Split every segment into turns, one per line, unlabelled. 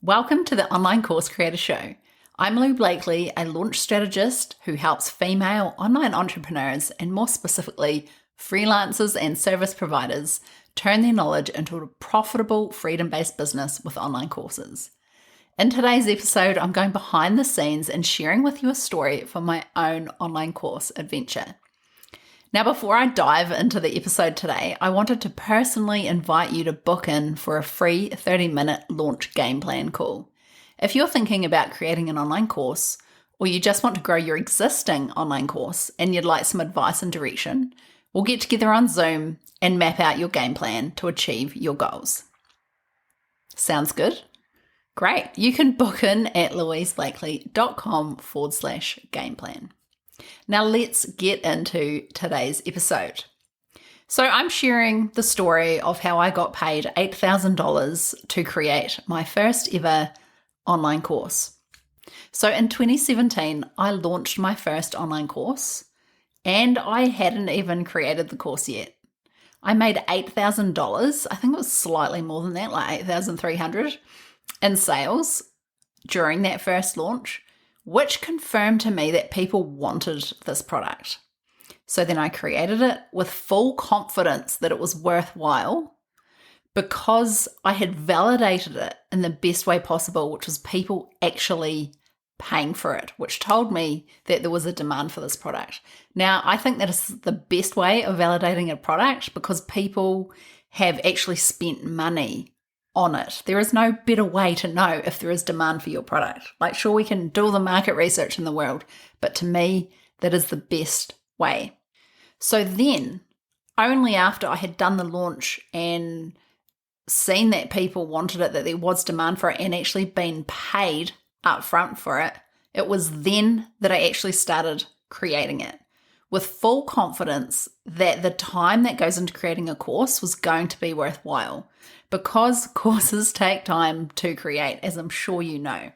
Welcome to the Online Course Creator Show. I'm Lou Blakely, a launch strategist who helps female online entrepreneurs, and more specifically, freelancers and service providers, turn their knowledge into a profitable, freedom-based business with online courses. In today's episode, I'm going behind the scenes and sharing with you a story from my own online course adventure. Now, before I dive into the episode today, I wanted to personally invite you to book in for a free 30-minute launch game plan call. If you're thinking about creating an online course, or you just want to grow your existing online course and you'd like some advice and direction, we'll get together on Zoom and map out your game plan to achieve your goals. Sounds good? Great. You can book in at louiseblakely.com/game plan. Now let's get into today's episode. So I'm sharing the story of how I got paid $8,000 to create my first ever online course. So in 2017, I launched my first online course and I hadn't even created the course yet. I made $8,000, I think it was slightly more than that, like $8,300 in sales during that first launch, which confirmed to me that people wanted this product. So then I created it with full confidence that it was worthwhile because I had validated it in the best way possible, which was people actually paying for it, which told me that there was a demand for this product. Now, I think that is the best way of validating a product because people have actually spent money on it. There is no better way to know if there is demand for your product. Like, sure, we can do all the market research in the world, but to me, that is the best way. So then, only after I had done the launch and seen that people wanted it, that there was demand for it, and actually been paid upfront for it, it was then that I actually started creating it with full confidence that the time that goes into creating a course was going to be worthwhile, because courses take time to create, as I'm sure you know.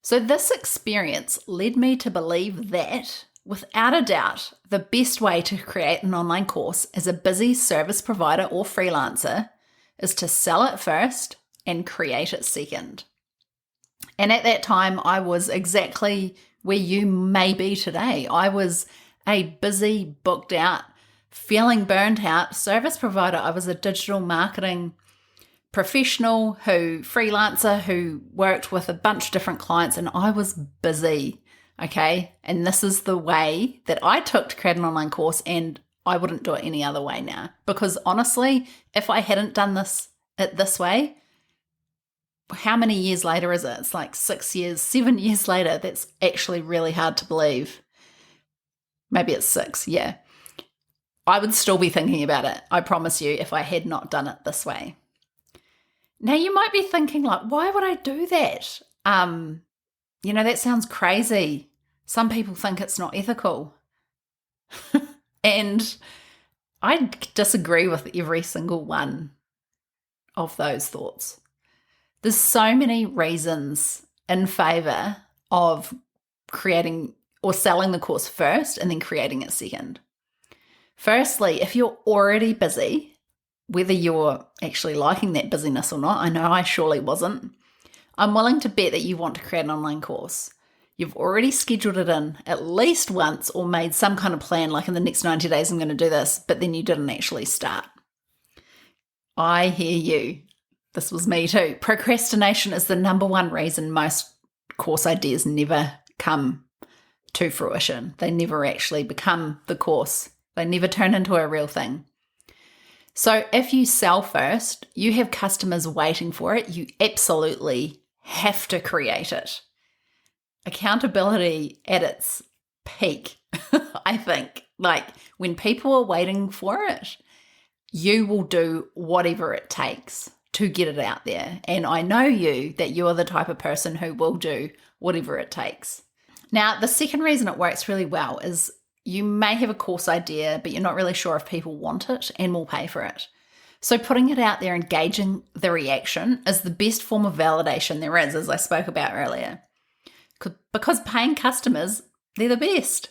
So this experience led me to believe that, without a doubt, the best way to create an online course as a busy service provider or freelancer is to sell it first and create it second. And at that time, I was exactly where you may be today. I was a busy, booked out, feeling burnt out service provider. I was a digital marketing professional freelancer who worked with a bunch of different clients, and I was busy, okay? And this is the way that I took to create an online course, and I wouldn't do it any other way now. Because honestly, if I hadn't done it this way, how many years later is it? It's like 6 years, 7 years later. That's actually really hard to believe. Maybe it's 6, yeah. I would still be thinking about it, I promise you, if I had not done it this way. Now, you might be thinking, like, why would I do that? That sounds crazy. Some people think it's not ethical. And I disagree with every single one of those thoughts. There's so many reasons in favor of creating or selling the course first and then creating it second. Firstly, if you're already busy, whether you're actually liking that busyness or not, I know I surely wasn't, I'm willing to bet that you want to create an online course. You've already scheduled it in at least once or made some kind of plan, like in the next 90 days I'm going to do this, but then you didn't actually start. I hear you. This was me too. Procrastination is the number one reason most course ideas never come to fruition. They never actually become the course. They never turn into a real thing. So if you sell first, you have customers waiting for it. You absolutely have to create it. Accountability at its peak, I think. Like, when people are waiting for it, you will do whatever it takes to get it out there. And I know that you are the type of person who will do whatever it takes. Now, the second reason it works really well is you may have a course idea, but you're not really sure if people want it and will pay for it. So putting it out there, engaging the reaction, is the best form of validation there is, as I spoke about earlier. Because paying customers, they're the best.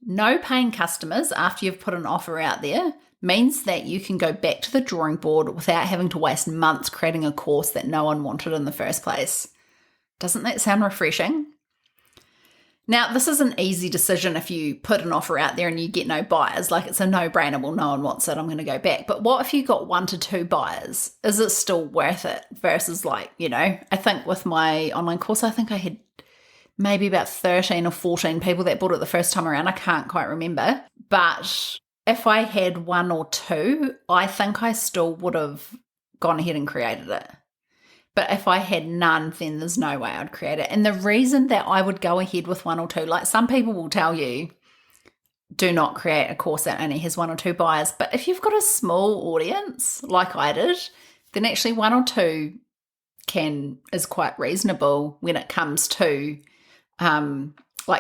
No paying customers after you've put an offer out there means that you can go back to the drawing board without having to waste months creating a course that no one wanted in the first place. Doesn't that sound refreshing? Now, this is an easy decision if you put an offer out there and you get no buyers. Like, it's a no-brainer. Well, no one wants it. I'm going to go back. But what if you got 1 to 2 buyers? Is it still worth it? Versus I think with my online course, I think I had maybe about 13 or 14 people that bought it the first time around. I can't quite remember. But if I had 1 or 2, I think I still would have gone ahead and created it. But if I had none, then there's no way I'd create it. And the reason that I would go ahead with 1 or 2, like some people will tell you, do not create a course that only has 1 or 2 buyers. But if you've got a small audience, like I did, then actually 1 or 2 is quite reasonable when it comes to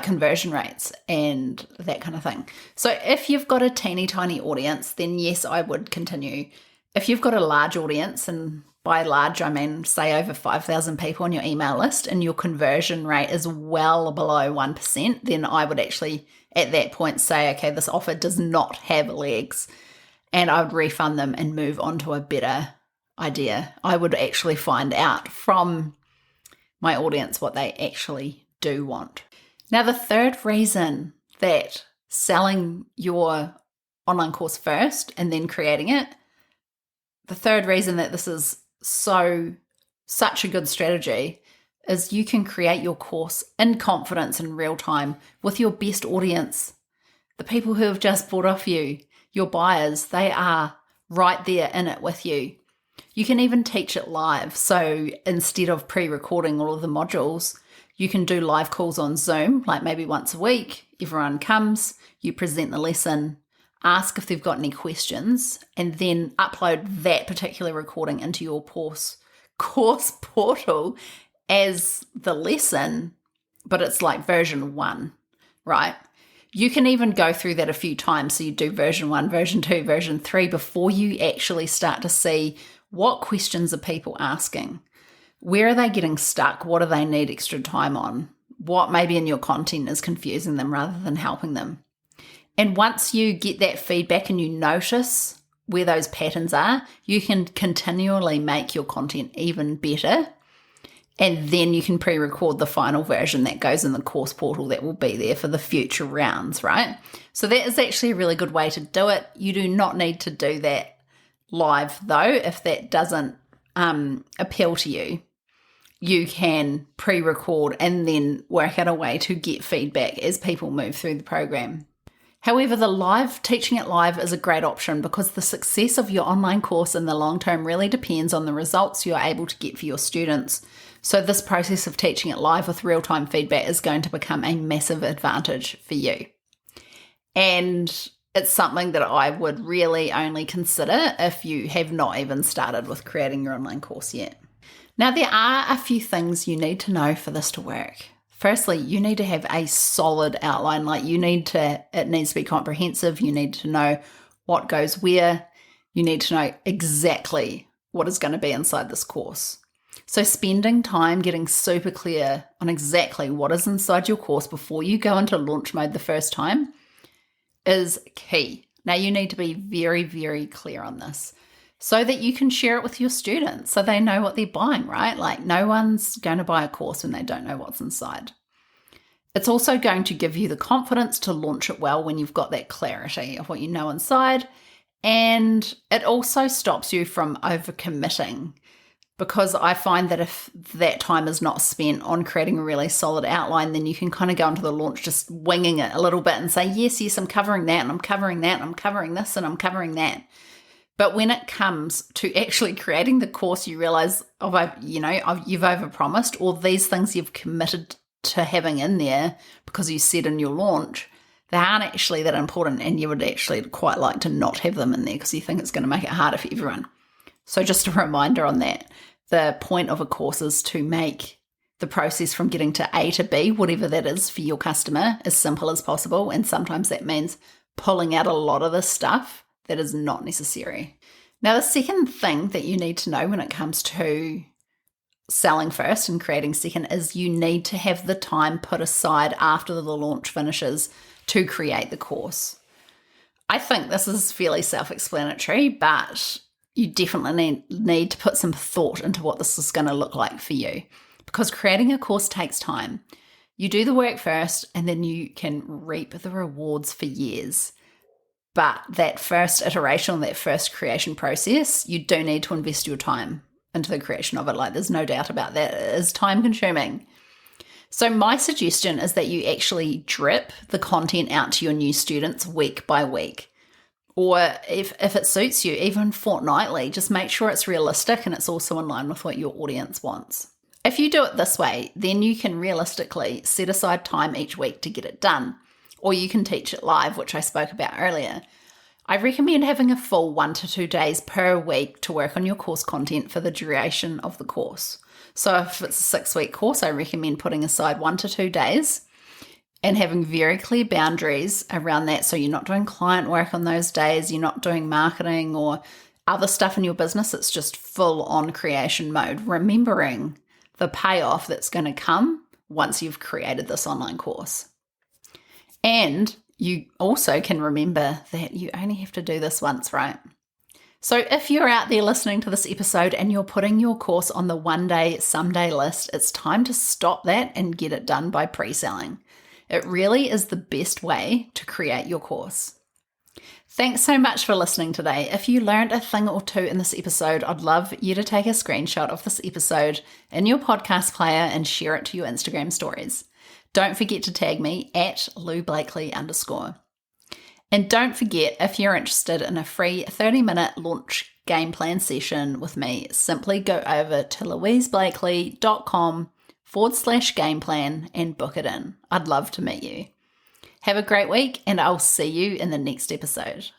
conversion rates and that kind of thing. So if you've got a teeny tiny audience, then yes, I would continue. If you've got a large audience, and by large, I mean, say over 5,000 people on your email list and your conversion rate is well below 1%, then I would actually at that point say, okay, this offer does not have legs, and I would refund them and move on to a better idea. I would actually find out from my audience what they actually do want. Now, the third reason that selling your online course first and then creating it, the third reason that this is such a good strategy is you can create your course in confidence in real time with your best audience. The people who have just bought off you, your buyers, they are right there in it with you. You can even teach it live. So instead of pre-recording all of the modules, you can do live calls on Zoom, like maybe once a week. Everyone comes, you present the lesson, ask if they've got any questions, and then upload that particular recording into your course portal as the lesson, but it's like version 1, right? You can even go through that a few times. So you do version 1, version 2, version 3 before you actually start to see what questions are people asking. Where are they getting stuck? What do they need extra time on? What maybe in your content is confusing them rather than helping them? And once you get that feedback and you notice where those patterns are, you can continually make your content even better. And then you can pre-record the final version that goes in the course portal that will be there for the future rounds, right? So that is actually a really good way to do it. You do not need to do that live though. If that doesn't appeal to you, you can pre-record and then work out a way to get feedback as people move through the program. However, teaching it live is a great option because the success of your online course in the long term really depends on the results you're able to get for your students. So this process of teaching it live with real-time feedback is going to become a massive advantage for you. And it's something that I would really only consider if you have not even started with creating your online course yet. Now, there are a few things you need to know for this to work. Firstly, you need to have a solid outline. It needs to be comprehensive. You need to know what goes where. You need to know exactly what is going to be inside this course. So spending time getting super clear on exactly what is inside your course before you go into launch mode the first time is key. Now, you need to be very, very clear on this so that you can share it with your students so they know what they're buying, right? Like, no one's going to buy a course when they don't know what's inside. It's also going to give you the confidence to launch it well when you've got that clarity of what you know inside. And it also stops you from overcommitting, because I find that if that time is not spent on creating a really solid outline, then you can kind of go into the launch just winging it a little bit and say, yes, I'm covering that, and I'm covering that, and I'm covering this, and I'm covering that. But when it comes to actually creating the course, you realize, you've overpromised, or these things you've committed to having in there because you said in your launch, they aren't actually that important, and you would actually quite like to not have them in there because you think it's going to make it harder for everyone. So just a reminder on that. The point of a course is to make the process from getting to A to B, whatever that is for your customer, as simple as possible. And sometimes that means pulling out a lot of the stuff that is not necessary. Now, the second thing that you need to know when it comes to selling first and creating second is you need to have the time put aside after the launch finishes to create the course. I think this is fairly self-explanatory, but you definitely need to put some thought into what this is going to look like for you, because creating a course takes time. You do the work first and then you can reap the rewards for years. But that first iteration, that first creation process, you do need to invest your time into the creation of it. Like, there's no doubt about that. It is time consuming. So my suggestion is that you actually drip the content out to your new students week by week. Or if it suits you, even fortnightly. Just make sure it's realistic and it's also in line with what your audience wants. If you do it this way, then you can realistically set aside time each week to get it done. Or you can teach it live, which I spoke about earlier. I recommend having a full 1 to 2 days per week to work on your course content for the duration of the course. So if it's a 6-week course, I recommend putting aside 1 to 2 days and having very clear boundaries around that. So you're not doing client work on those days, you're not doing marketing or other stuff in your business. It's just full on creation mode, remembering the payoff that's going to come once you've created this online course. And you also can remember that you only have to do this once, right? So if you're out there listening to this episode and you're putting your course on the one day, someday list, it's time to stop that and get it done by pre-selling. It really is the best way to create your course. Thanks so much for listening today. If you learned a thing or two in this episode, I'd love you to take a screenshot of this episode in your podcast player and share it to your Instagram stories. Don't forget to tag me at @LouBlakely_. And don't forget, if you're interested in a free 30-minute launch game plan session with me, simply go over to louiseblakely.com/game plan and book it in. I'd love to meet you. Have a great week, and I'll see you in the next episode.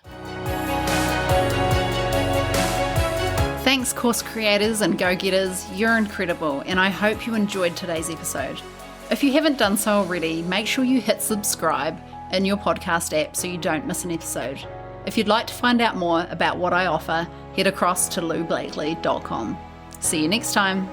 Thanks, course creators and go-getters. You're incredible, and I hope you enjoyed today's episode. If you haven't done so already, make sure you hit subscribe in your podcast app so you don't miss an episode. If you'd like to find out more about what I offer, head across to loublakely.com. See you next time.